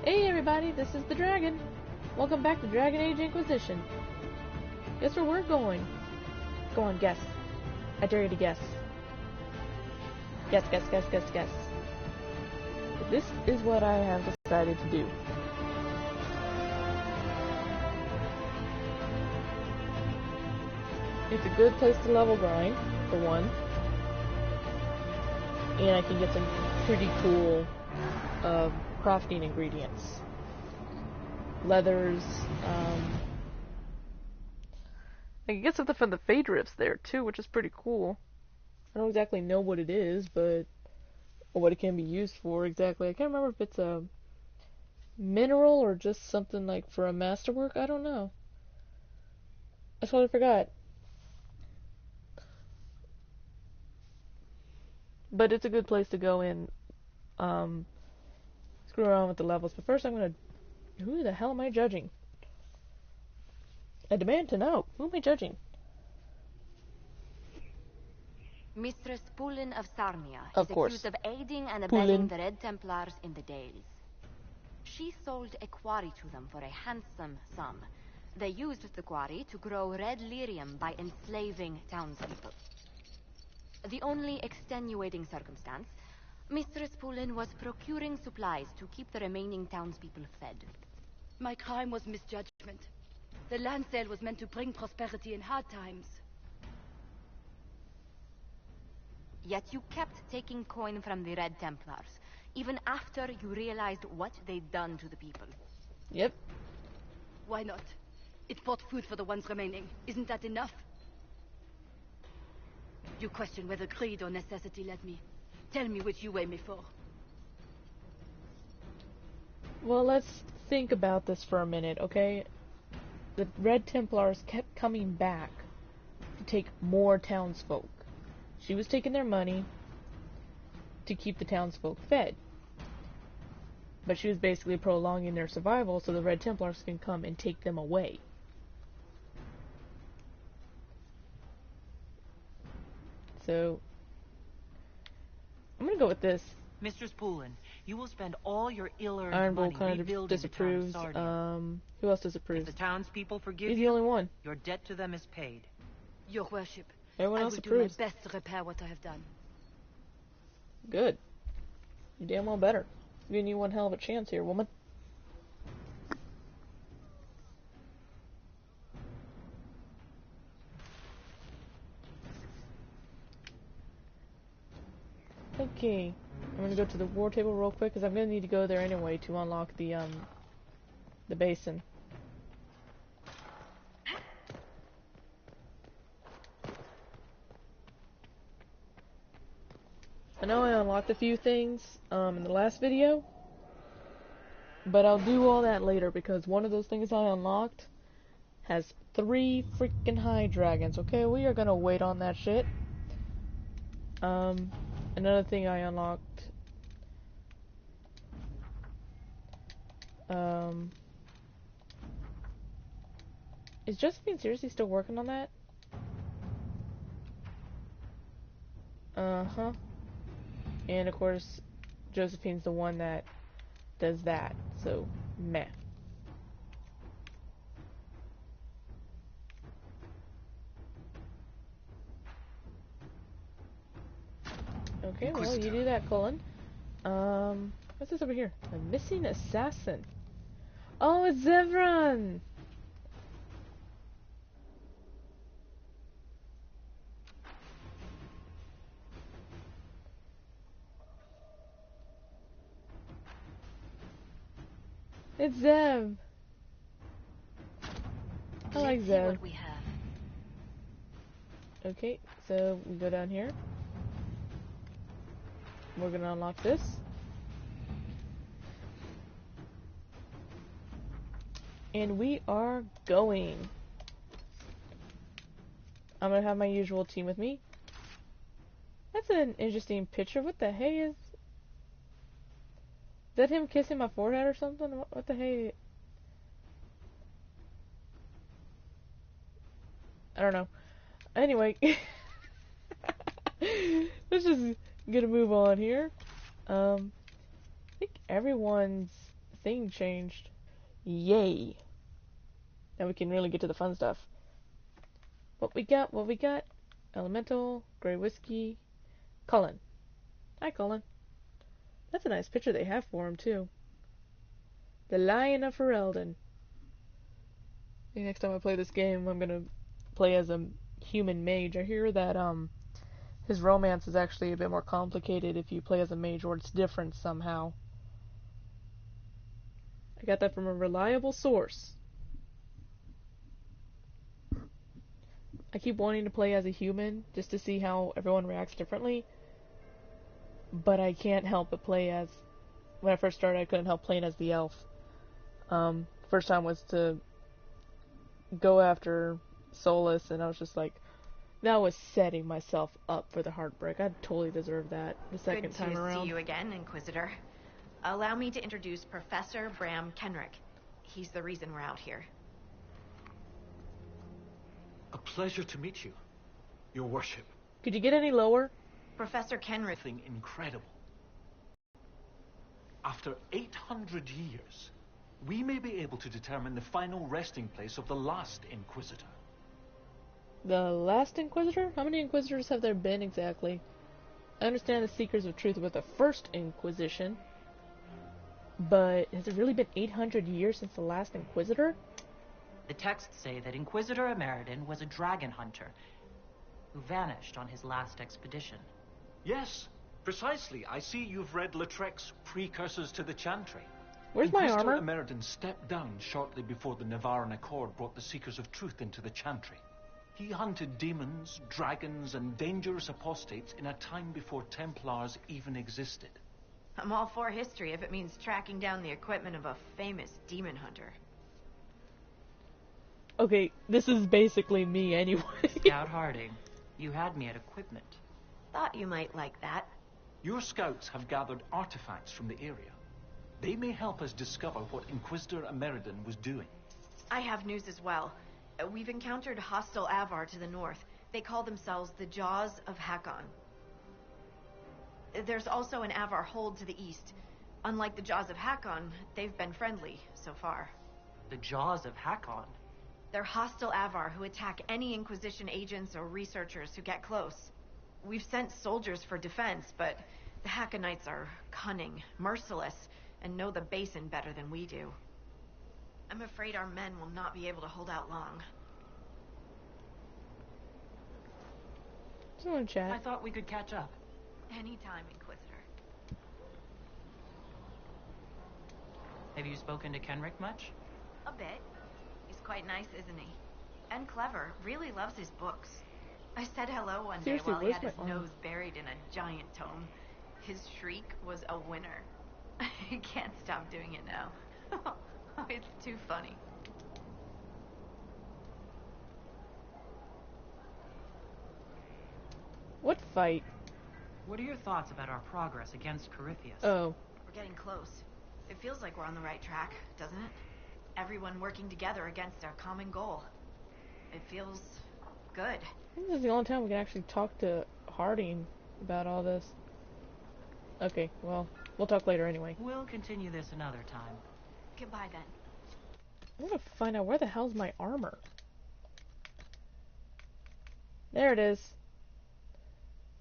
Hey everybody, this is the Dragon. Welcome back to Dragon Age Inquisition. Guess where we're going? Go on, guess. I dare you to guess. Guess, guess, guess, guess, guess. This is what I have decided to do. It's a good place to level grind, for one. And I can get some pretty cool crafting ingredients. Leathers, I can get something from the Fade Rifts there too, which is pretty cool. I don't exactly know what it is, but or what it can be used for exactly. I can't remember if it's a mineral or just something like for a masterwork. I don't know. I totally forgot. But it's a good place to go and screw around with the levels. But first I'm gonna... Who the hell am I judging? I demand to know. Who am I judging? Mistress Poulin of Sarnia Of is course. accused of aiding and Poulin. abetting the Red Templars in the Dales. She sold a quarry to them for a handsome sum. They used the quarry to grow red lyrium by enslaving townspeople. The only extenuating circumstance, Mistress Poulin was procuring supplies to keep the remaining townspeople fed. My crime was misjudgment. The land sale was meant to bring prosperity in hard times. Yet you kept taking coin from the Red Templars, even after you realized what they'd done to the people. Yep. Why not? It bought food for the ones remaining. Isn't that enough? You question whether greed or necessity led me. Tell me which you weigh me for. Well, let's think about this for a minute, okay? The Red Templars kept coming back to take more townsfolk. She was taking their money to keep the townsfolk fed. But she was basically prolonging their survival so the Red Templars can come and take them away. So, I'm gonna go with this. Mistress Poulin, you will spend all your ill-earned Iron Bull money kind of rebuilding the town of disapproves. Sarnia. Who else If disapproves? the townspeople forgive He's the you, only one. your debt to them is paid. Your worship, Everyone I else will do my approves. best to repair what I have done. Good. You damn well better. I'm giving you one hell of a chance here, woman. Okay, I'm gonna go to the war table real quick because I'm gonna need to go there anyway to unlock the basin. I know I unlocked a few things in the last video, but I'll do all that later because one of those things I unlocked has 3 freaking high dragons. Okay, we are gonna wait on that shit. Another thing I unlocked. Is Josephine seriously still working on that? Uh-huh. And of course, Josephine's the one that does that, so meh. Okay, well, you Inquisitor. do that, Cullen. What's this over here? A missing assassin. Oh, it's Zevran! It's Zev! I like Let's see Zev. what we have. Okay, so we go down here. We're gonna unlock this. And we are going. I'm gonna have my usual team with me. That's an interesting picture. What the hey is... Is that him kissing my forehead or something? What the hey? I don't know. Anyway. Let's just get a move on here. I think everyone's thing changed. Yay. Now we can really get to the fun stuff. What we got? What we got? Elemental, Grey Whiskey, Cullen. Hi, Cullen. That's a nice picture they have for him, too. The Lion of Ferelden. Maybe next time I play this game, I'm gonna play as a human mage. I hear that, his romance is actually a bit more complicated if you play as a mage, or it's different somehow. I got that from a reliable source. I keep wanting to play as a human, just to see how everyone reacts differently. But I can't help but play as... When I first started, I couldn't help playing as the elf. First time was to go after Solus, and I was just like, that was setting myself up for the heartbreak. I totally deserved that the second time around. Good to see you again, Inquisitor. Allow me to introduce Professor Bram Kenrick. He's the reason we're out here. A pleasure to meet you, Your Worship. Could you get any lower? Professor Kenrick... Something incredible. After 800 years, we may be able to determine the final resting place of the last Inquisitor. The last Inquisitor? How many Inquisitors have there been exactly? I understand the Seekers of Truth were the first Inquisition, but has it really been 800 years since the last Inquisitor? The texts say that Inquisitor Emeridin was a dragon hunter who vanished on his last expedition. Yes, precisely. I see you've read Lautrec's Precursors to the Chantry. Where's my armor? Inquisitor Emeridin stepped down shortly before the Navaran Accord brought the Seekers of Truth into the Chantry. He hunted demons, dragons, and dangerous apostates in a time before Templars even existed. I'm all for history if it means tracking down the equipment of a famous demon hunter. Okay, this is basically me anyway. Scout Harding, you had me at equipment. Thought you might like that. Your scouts have gathered artifacts from the area. They may help us discover what Inquisitor Emeridin was doing. I have news as well. We've encountered hostile Avvar to the north. They call themselves the Jaws of Hakkon. There's also an Avvar hold to the east. Unlike the Jaws of Hakkon, they've been friendly so far. The Jaws of Hakkon? They're hostile Avvar who attack any Inquisition agents or researchers who get close. We've sent soldiers for defense, but the Hakkonites are cunning, merciless, and know the Basin better than we do. I'm afraid our men will not be able to hold out long. Someone chat. I thought we could catch up. Anytime, Inquisitor. Have you spoken to Kenrick much? A bit. He's quite nice, isn't he? And clever. Really loves his books. I said hello one day Seriously, while he where's had my his arm? nose buried in a giant tome. His shriek was a winner. I can't stop doing it now. It's too funny. What fight? What are your thoughts about our progress against Corypheus? Oh. We're getting close. It feels like we're on the right track, doesn't it? Everyone working together against our common goal. It feels good. I think this is the only time we can actually talk to Harding about all this. Okay, well, we'll talk later anyway. We'll continue this another time. Goodbye then. I want to find out where the hell's my armor. There it is.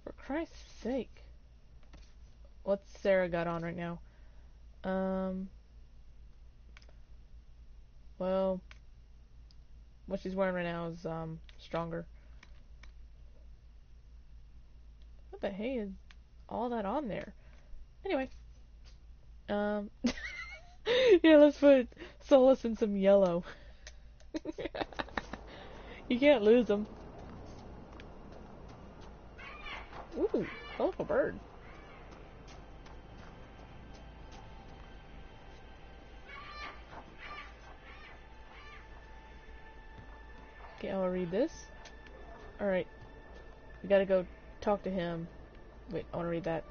For Christ's sake. What's Sarah got on right now? Well, what she's wearing right now is, stronger. What the hey is all that on there? Anyway. Yeah, let's put Solus in some yellow. You can't lose them. Ooh, colorful bird. Okay, I'll read this. Alright. We gotta go talk to him. Wait, I wanna read that.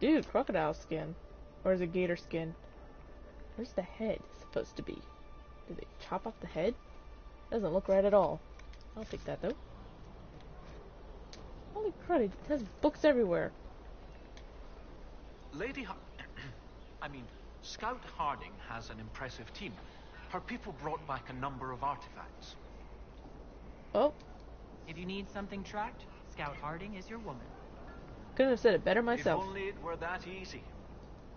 Dude, crocodile skin. Or is it gator skin? Where's the head supposed to be? Did they chop off the head? Doesn't look right at all. I'll take that though. Holy crud, it has books everywhere. Lady Scout Harding has an impressive team. Her people brought back a number of artifacts. Oh, If you need something tracked, Scout Harding is your woman. couldn't have said it better myself. If only it were that easy.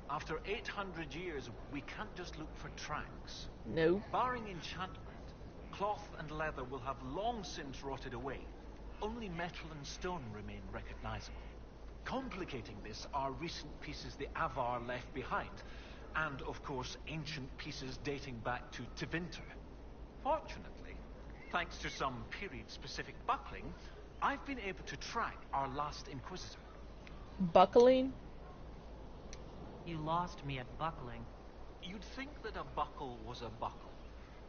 After 800 years, we can't just look for tracks. No. Barring enchantment, cloth and leather will have long since rotted away. Only metal and stone remain recognizable. Complicating this are recent pieces the Avvar left behind, and of course ancient pieces dating back to Tevinter. Fortunately, thanks to some period-specific buckling, I've been able to track our last Inquisitor. Buckling? You lost me at buckling. You'd think that a buckle was a buckle,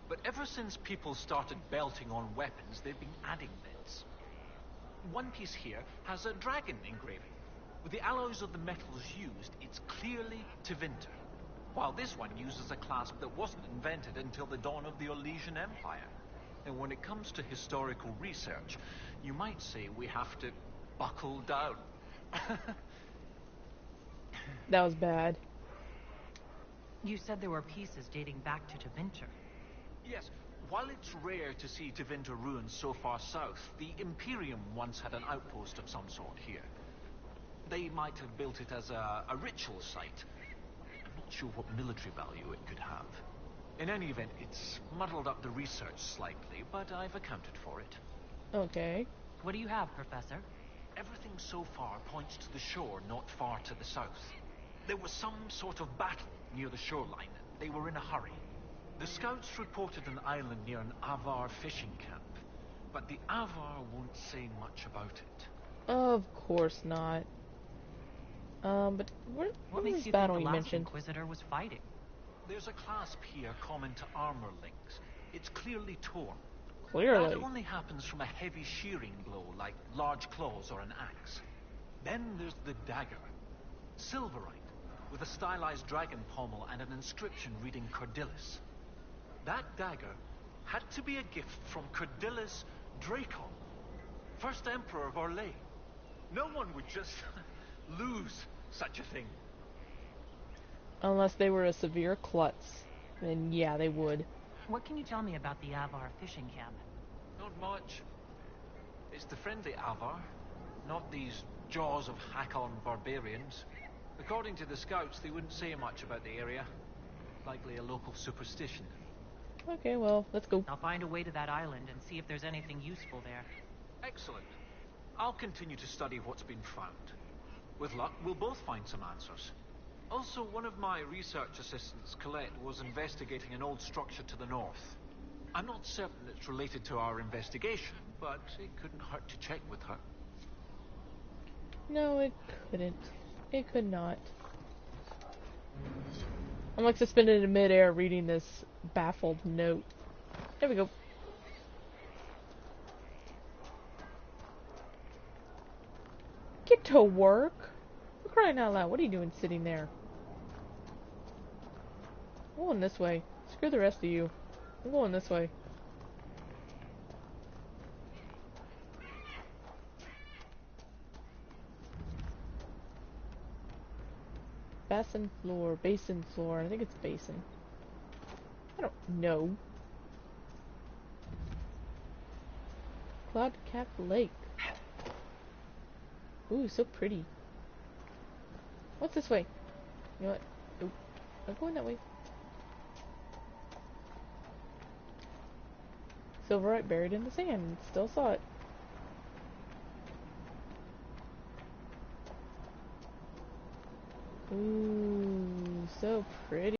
but ever since people started belting on weapons, they've been adding bits. One piece here has a dragon engraving. With the alloys of the metals used, it's clearly Tevinter, while this one uses a clasp that wasn't invented until the dawn of the Orlesian Empire. And when it comes to historical research, you might say we have to buckle down. That was bad. You said there were pieces dating back to Tevinter. Yes, while it's rare to see Tevinter ruins so far south, the Imperium once had an outpost of some sort here. They might have built it as a ritual site. I'm not sure what military value it could have. In any event, it's muddled up the research slightly, but I've accounted for it. Okay. What do you have, Professor? Everything so far points to the shore not far to the south. There was some sort of battle near the shoreline. They were in a hurry. The scouts reported an island near an Avvar fishing camp, but the Avvar won't say much about it. Of course not. But what What was makes this you battle think you the last mentioned? Inquisitor was fighting? There's a clasp here common to armor links. It's clearly torn. Clearly. That only happens from a heavy shearing blow, like large claws or an axe. Then there's the dagger. Silverite, with a stylized dragon pommel and an inscription reading Cordilis. That dagger had to be a gift from Cordilis Dracon, first Emperor of Orlais. No one would just lose such a thing. Unless they were a severe klutz. Then yeah, they would. What can you tell me about the Avvar fishing camp? Not much. It's the friendly Avvar, not these jaws of Hakkon barbarians. According to the scouts, they wouldn't say much about the area. Likely a local superstition. Okay, well, let's go. I'll find a way to that island and see if there's anything useful there. Excellent. I'll continue to study what's been found. With luck, we'll both find some answers. Also, one of my research assistants, Colette, was investigating an old structure to the north. I'm not certain it's related to our investigation, but it couldn't hurt to check with her. No, it couldn't. It could not. I'm like suspended in midair reading this baffled note. There we go. Get to work! For crying out loud, what are you doing sitting there? I'm going this way. Screw the rest of you. I'm going this way. Basin floor. I think it's Basin. I don't know. Cloud Cap Lake. Ooh, so pretty. What's this way? You know what? Nope. I'm going that way. Silverite buried in the sand. Still saw it. Ooh, so pretty.